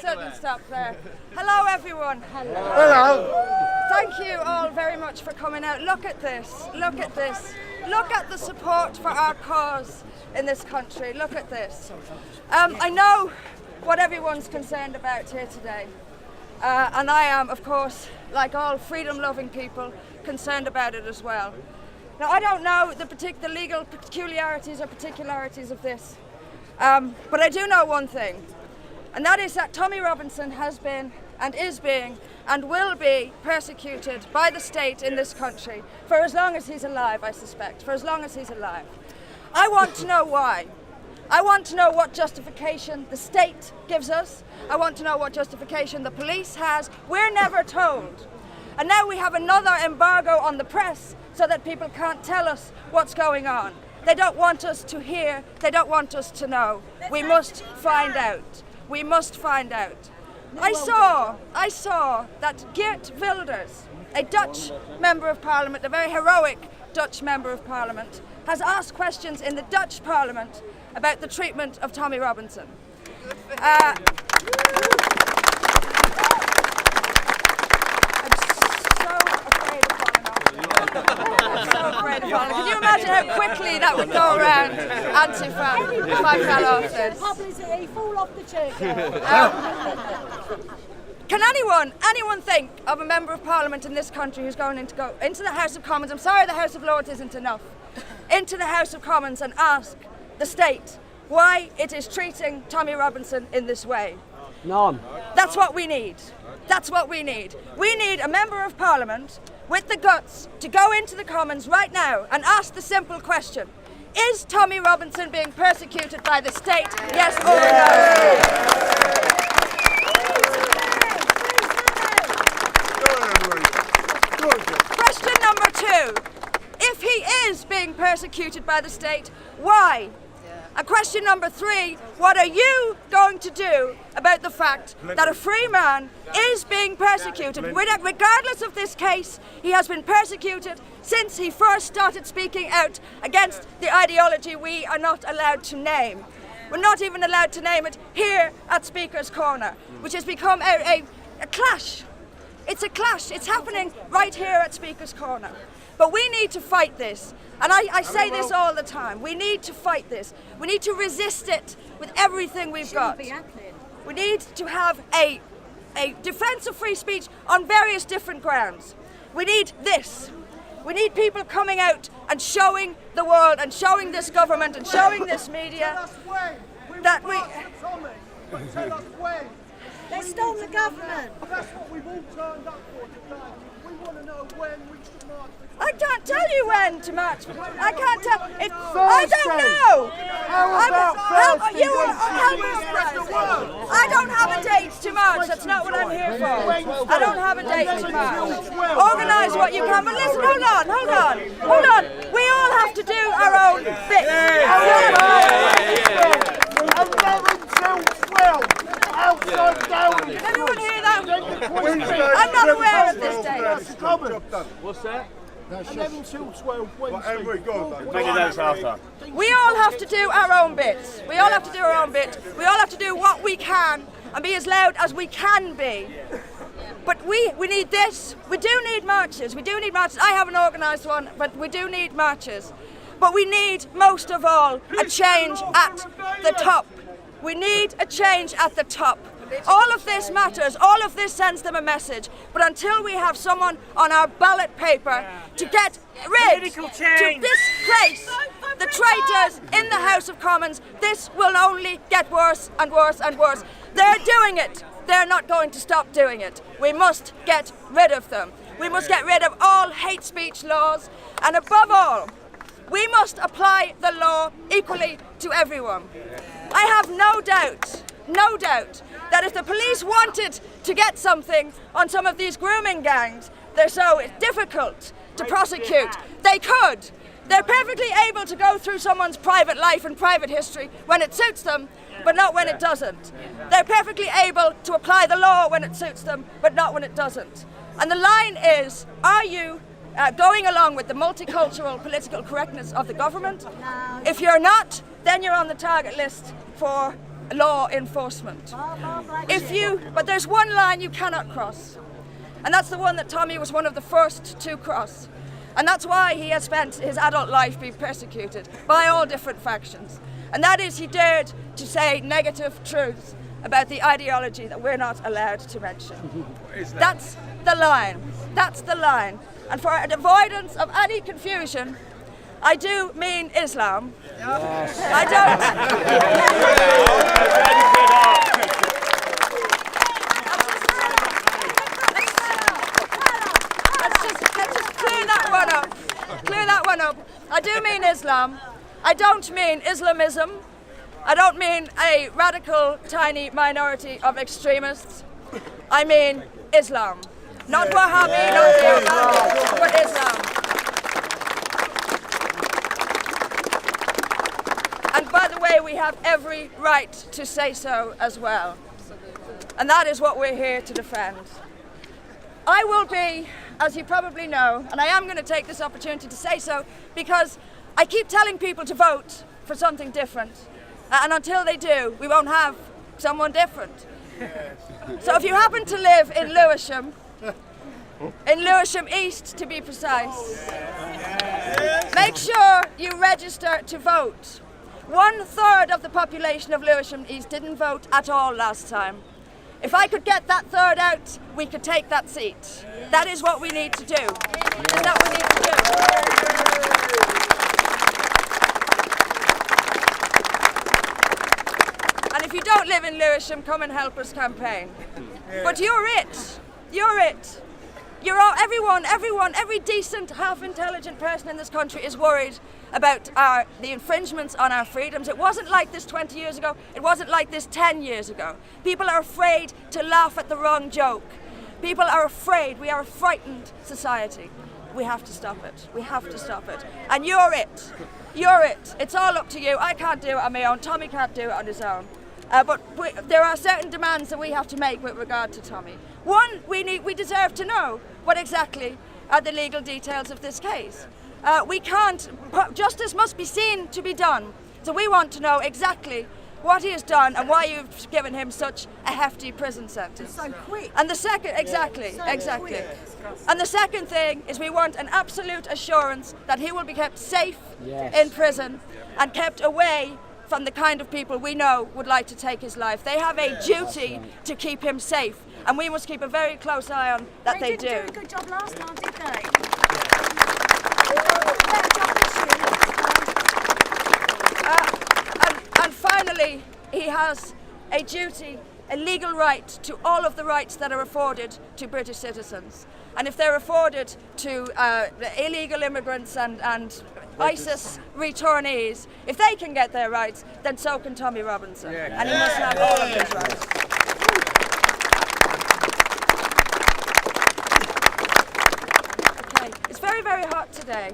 sudden stop there. Hello, everyone. Hello. Thank you all very much for coming out. Look at this. Look at this. Look at the support for our cause in this country. Look at this. I know what everyone's concerned about here today. And I am, of course, like all freedom-loving people, concerned about it as well. Now, I don't know the legal peculiarities or particularities of this, but I do know one thing, and that is that Tommy Robinson has been and is being and will be persecuted by the state in this country for as long as he's alive, I suspect, for as long as he's alive. I want to know why. I want to know what justification the state gives us. I want to know what justification the police has. We're never told. And now we have another embargo on the press so that people can't tell us what's going on. They don't want us to hear. They don't want us to know. We must find out. We must find out. I saw that Geert Wilders, a Dutch member of parliament, a very heroic Dutch member of parliament, has asked questions in the Dutch parliament about the treatment of Tommy Robinson. I'm so afraid of falling off. I'm so afraid of falling. Can you imagine how quickly that would go around Antifa if I fell off this? Publicity, fall off the chair. Can anyone think of a member of parliament in this country who's going to go into the House of Commons, I'm sorry the House of Lords isn't enough, into the House of Commons and ask the state why it is treating Tommy Robinson in this way? None. That's what we need. That's what we need. We need a member of parliament with the guts to go into the Commons right now and ask the simple question: is Tommy Robinson being persecuted by the state? Yes or no? Question number 2. If he is being persecuted by the state, why? And question number 3, what are you going to do about the fact that a free man is being persecuted? Regardless of this case, he has been persecuted since he first started speaking out against the ideology we are not allowed to name. We're not even allowed to name it here at Speaker's Corner, which has become a clash. It's a clash. It's happening right here at Speaker's Corner. But we need to fight this. And I say this all the time. We need to fight this. We need to resist it with everything we've got. We need to have a defence of free speech on various different grounds. We need this. We need people coming out and showing the world and showing this government and showing this media that we... Tell us when. They stole the government. That's what we've all turned up for today. We want to know when we should march. I can't tell you when to march. I can't tell. I don't know. I don't have a date to march. That's not what I'm here for. I don't have a date to march. Organise what you can. But listen, hold on. We all have to do our own bit. Outside down. Did anyone hear that? I'm not aware of this date. What's that? 11 till 12 Wednesday. We all have to do our own bits. We all have to do our own bit. We all have to do what we can and be as loud as we can be. But we need this. We do need marches. I haven't organised one, but we do need marches. But we need, most of all, a change at the top. We need a change at the top. All of this matters, all of this sends them a message, but until we have someone on our ballot paper to get rid, to displace the traitors in the House of Commons, this will only get worse and worse and worse. They're doing it. They're not going to stop doing it. We must get rid of them. We must get rid of all hate speech laws, and above all, we must apply the law equally to everyone. I have no doubt, that if the police wanted to get something on some of these grooming gangs, they're so difficult to prosecute, they could. They're perfectly able to go through someone's private life and private history when it suits them, but not when it doesn't. They're perfectly able to apply the law when it suits them, but not when it doesn't. And the line is, are you going along with the multicultural political correctness of the government? If you're not, then you're on the target list for law enforcement. But there's one line you cannot cross, and that's the one that Tommy was one of the first to cross. And that's why he has spent his adult life being persecuted by all different factions. And that is, he dared to say negative truths about the ideology that we're not allowed to mention. That's the line. That's the line. And for an avoidance of any confusion, I do mean Islam. Yes. I Let's just clear that one up. I do mean Islam. I don't mean Islamism. I don't mean a radical, tiny minority of extremists. I mean Islam. Not Wahhabi, not Jihad, but Islam. And by the way, we have every right to say so as well. And that is what we're here to defend. I will be, as you probably know, and I am going to take this opportunity to say so, because I keep telling people to vote for something different. And until they do, we won't have someone different. So if you happen to live in Lewisham East to be precise, make sure you register to vote. 1/3 of the population of Lewisham East didn't vote at all last time. If I could get that third out, we could take that seat. That is what we need to do. That's what we need to do. And if you don't live in Lewisham, come and help us campaign. But you're it. You're it. You're all, every decent, half-intelligent person in this country is worried about the infringements on our freedoms. It wasn't like this 20 years ago. It wasn't like this 10 years ago. People are afraid to laugh at the wrong joke. People are afraid. We are a frightened society. We have to stop it. We have to stop it. And you're it. You're it. It's all up to you. I can't do it on my own. Tommy can't do it on his own. But there are certain demands that we have to make with regard to Tommy. One, we deserve to know what exactly are the legal details of this case. Justice must be seen to be done. So we want to know exactly what he has done and why you've given him such a hefty prison sentence. So quick. And the second, exactly. And the second thing is we want an absolute assurance that he will be kept safe in prison and kept away from the kind of people we know would like to take his life. They have a duty to keep him safe, and we must keep a very close eye on that they do. They didn't do a good job last time, did they? And finally, he has a duty, a legal right to all of the rights that are afforded to British citizens. And if they're afforded to illegal immigrants and ISIS returnees, if they can get their rights, then so can Tommy Robinson. And he must have all of his rights. Okay, it's very, very hot today.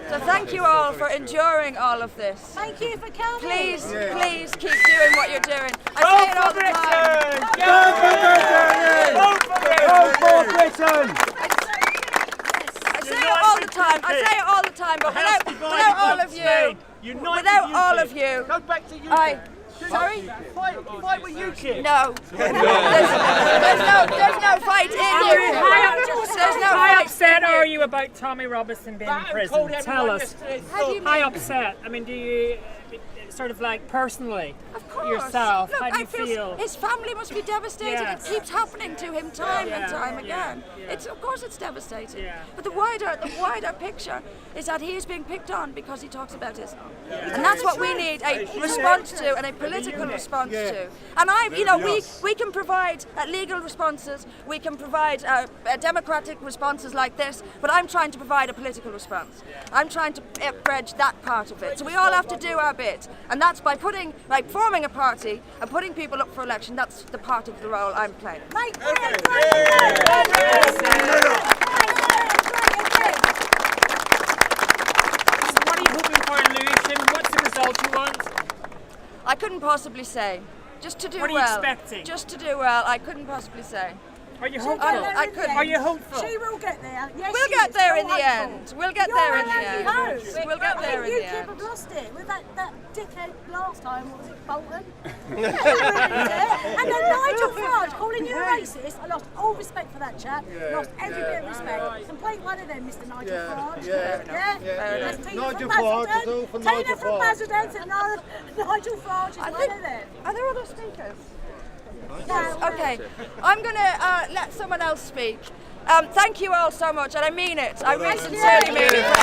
So thank you all for enduring all of this. Thank you for coming. Please keep doing what you're doing. I say it all the time. Vote for Britain! I say it all the time, but without all of you, Go back to UKIP. Sorry? Fight with UKIP. No. There's no fight in you. There's no How fight. upset are you about Tommy Robinson being in prison? Tell us. How do you How mean? upset? I mean, do you sort of like personally Of course. yourself? Look, How do I you feel feel? his family must be devastated. Yes. It keeps happening to him time and time yeah, again. yeah. Of course it's devastating. Yeah. But the wider picture is that he is being picked on because he talks about Islam. And that's what we need a response to and a political response to. And we can provide legal responses, we can provide democratic responses like this, but I'm trying to provide a political response. I'm trying to bridge that part of it. So we all have to do our bit. And that's by forming a party and putting people up for election. That's the part of the role I'm playing. Make Britain So what are you hoping for in Lewisham? What's the result you want? I couldn't possibly say. Just to do What are you well. expecting? Just to do well, I couldn't possibly say. Are you She'll hopeful? get there I in the couldn't. end. Are you hopeful? She will get there. Yes, We'll she get is. there You're in the hopeful. end. We'll get You're there in the an end. anti-host. We'll get there I in think the UKIP end. have lost it with that dickhead last time. What was it, Bolton? He ruined it. And then Nigel Farage calling you a racist. I lost all respect for that chap. Lost every bit of respect. Complete one of them, Mr. Nigel Farage. That's Tina Nigel from Farage Basildon. is all for Tina Nigel from Farage. Basildon said no. Nigel Farage is I one think, of them. are there other speakers? Yeah, well, Okay, I'm going to let someone else speak. Thank you all so much, and I mean it. I really sincerely mean it.